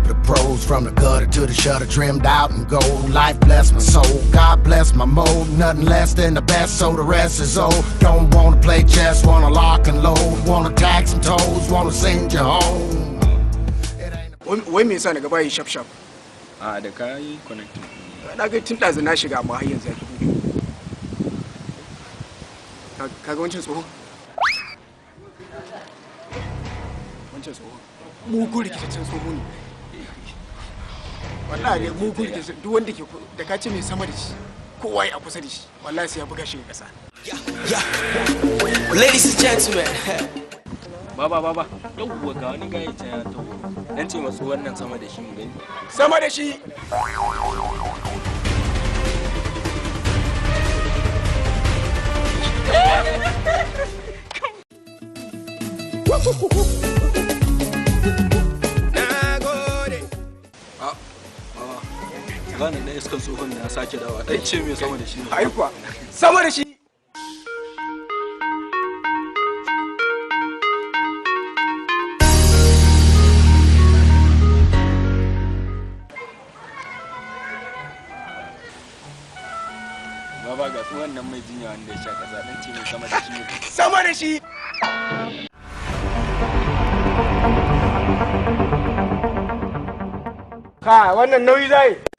top of the pros, from the gutter to the shutter, trimmed out in gold. Life bless my soul, God bless my mode. Nothing less than the best, so the rest is old. Don't wanna play chess, wanna lock and load. Wanna tag some toes, wanna send you home. Wai me yasa na gaba yi shaf shaf? A da ka yi connecting. Na ga tun ɗazu na shiga amma har yanzu ya ki buɗe. Kaga wancan tsohon? Wancan tsohon. Mugun rikitaccen tsoho ne. Wallahi ne mugun rikitaccen duk wanda ke da ka ce mai sama da shi kowa ya kusa da shi wallahi sai ya buga shi ga ƙasa. Ladies and gentlemen. Baba, yauwa ga wani gaya ta ya taho. Dan ce masu wannan sama da shi mu gani. Sama da shi! Gane na iskan tsohon ya sake dawa. Dan ce mai sama da shi. Haifa, sama da shi! Baba ga su wannan mai jinya wanda ya sha kasa dan ce mai sama da shi. Sama da shi! Ka wannan nauyi zai.